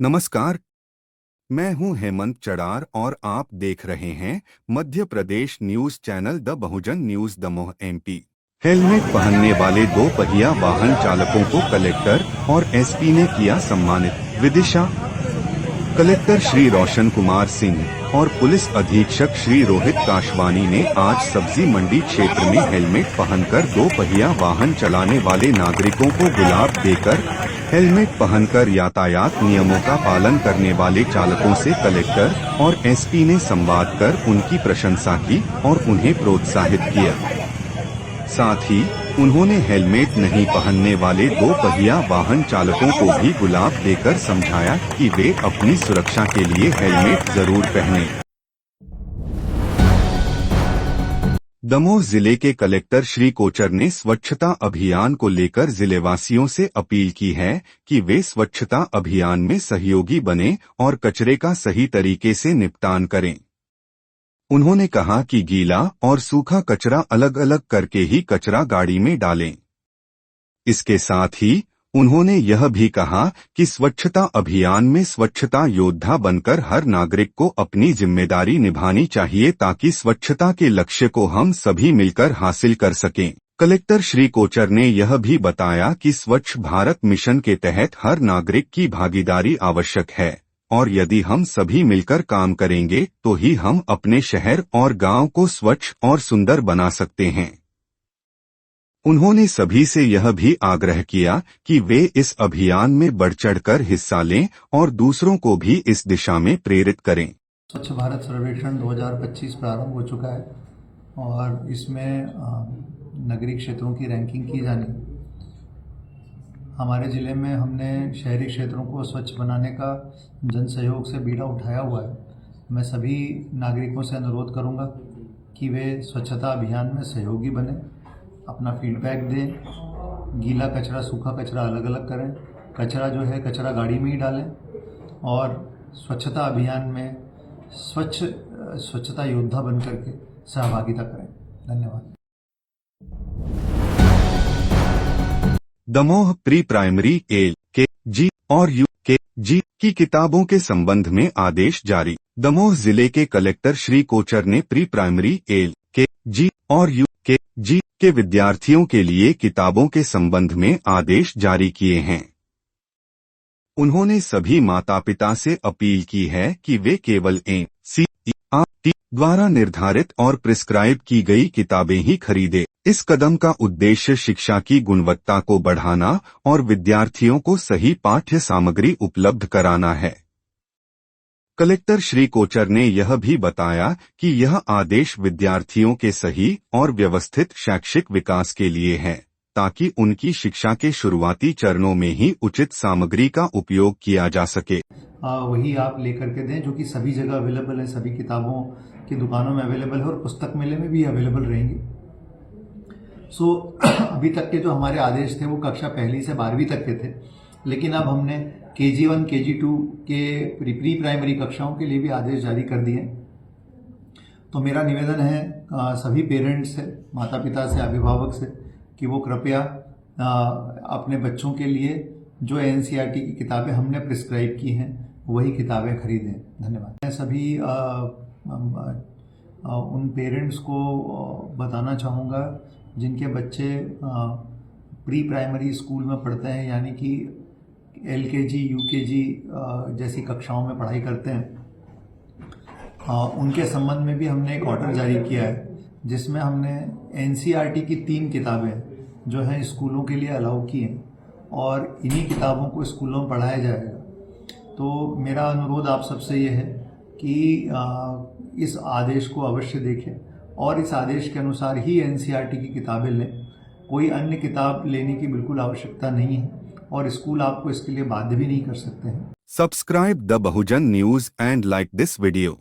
नमस्कार, मैं हूं हेमंत चड़ार और आप देख रहे हैं Madhya Pradesh news channel the Bahujan news Damoh MP. Helmet पहनने वाले दो पहिया वाहन चालकों को कलेक्टर और एसपी ने किया सम्मानित। विदिशा कलेक्टर श्री रोशन कुमार सिंह और पुलिस अधीक्षक श्री रोहित काशवानी ने आज सब्जी मंडी क्षेत्र में हेलमेट पहनकर दो पहिया वाहन चलाने वाले नागरिकों को गुलाब देकर हेलमेट पहनकर यातायात नियमों का पालन करने वाले चालकों से कलेक्टर और एसपी ने संवाद कर उनकी प्रशंसा की और उन्हें प्रोत्साहित किया। साथ ही उन्होंने हेलमेट नहीं पहनने वाले दो पहिया वाहन चालकों को भी गुलाब देकर समझाया कि वे अपनी सुरक्षा के लिए हेलमेट जरूर पहनें। दमोह जिले के कलेक्टर श्री कोचर ने स्वच्छता अभियान को लेकर जिलेवासियों से अपील की है कि वे स्वच्छता अभियान में सहयोगी बने और कचरे का सही तरीके से निपटान करें। उन्होंने कहा कि गीला और सूखा कचरा अलग अलग करके ही कचरा गाड़ी में डालें। इसके साथ ही उन्होंने यह भी कहा कि स्वच्छता अभियान में स्वच्छता योद्धा बनकर हर नागरिक को अपनी जिम्मेदारी निभानी चाहिए ताकि स्वच्छता के लक्ष्य को हम सभी मिलकर हासिल कर सकें। कलेक्टर श्री कोचर ने यह भी बताया कि स्वच्छ भारत मिशन के तहत हर नागरिक की भागीदारी आवश्यक है और यदि हम सभी मिलकर काम करेंगे तो ही हम अपने शहर और गांव को स्वच्छ और सुंदर बना सकते हैं। उन्होंने सभी से यह भी आग्रह किया कि वे इस अभियान में बढ़-चढ़कर हिस्सा लें और दूसरों को भी इस दिशा में प्रेरित करें। स्वच्छ भारत सर्वेक्षण 2025 प्रारंभ हो चुका है और इसमें नगरीय क्षेत्रों की रैंकिंग की जानी। हमारे ज़िले में हमने शहरी क्षेत्रों को स्वच्छ बनाने का जन सहयोग से बीड़ा उठाया हुआ है। मैं सभी नागरिकों से अनुरोध करूंगा कि वे स्वच्छता अभियान में सहयोगी बने, अपना फीडबैक दें, गीला कचरा सूखा कचरा अलग अलग करें, कचरा जो है कचरा गाड़ी में ही डालें और स्वच्छता अभियान में स्वच्छता योद्धा बन करके सहभागिता करें। धन्यवाद। दमोह प्री प्राइमरी एल के जी और यू के जी की किताबों के संबंध में आदेश जारी। दमोह जिले के कलेक्टर श्री कोचर ने प्री प्राइमरी एल के जी और यू के जी के विद्यार्थियों के लिए किताबों के संबंध में आदेश जारी किए हैं। उन्होंने सभी माता पिता से अपील की है कि वे केवल NCERT द्वारा निर्धारित और प्रिस्क्राइब की गई किताबें ही खरीदें। इस कदम का उद्देश्य शिक्षा की गुणवत्ता को बढ़ाना और विद्यार्थियों को सही पाठ्य सामग्री उपलब्ध कराना है। कलेक्टर श्री कोचर ने यह भी बताया कि यह आदेश विद्यार्थियों के सही और व्यवस्थित शैक्षिक विकास के लिए है ताकि उनकी शिक्षा के शुरुआती चरणों में ही उचित सामग्री का उपयोग किया जा सके। वही आप लेकर के दें जो कि सभी जगह अवेलेबल है, सभी किताबों की दुकानों में अवेलेबल है और पुस्तक मेले में भी अवेलेबल रहेंगे। अभी तक के जो हमारे आदेश थे वो कक्षा पहली से 12वीं तक के थे, लेकिन अब हमने KG1, KG2 के प्री प्राइमरी कक्षाओं के लिए भी आदेश जारी कर दिए। तो मेरा निवेदन है सभी पेरेंट्स से, माता पिता से, अभिभावक से कि वो कृपया अपने बच्चों के लिए जो NCERT की किताबें हमने प्रिस्क्राइब की हैं वही किताबें खरीदें। धन्यवाद। मैं सभी उन पेरेंट्स को बताना चाहूँगा जिनके बच्चे प्री प्राइमरी स्कूल में पढ़ते हैं, यानी कि LKG, UKG जैसी कक्षाओं में पढ़ाई करते हैं, उनके संबंध में भी हमने एक ऑर्डर जारी किया है जिसमें हमने NCERT की 3 किताबें जो हैं स्कूलों के लिए अलाउ की हैं और इन्हीं किताबों को स्कूलों में पढ़ाया जाएगा। तो मेरा अनुरोध आप सबसे ये है कि इस आदेश को अवश्य देखें और इस आदेश के अनुसार ही NCERT की किताबें लें। कोई अन्य किताब लेने की बिल्कुल आवश्यकता नहीं है और स्कूल आपको इसके लिए बाध्य भी नहीं कर सकते हैं। Subscribe the Bahujan news and like this video.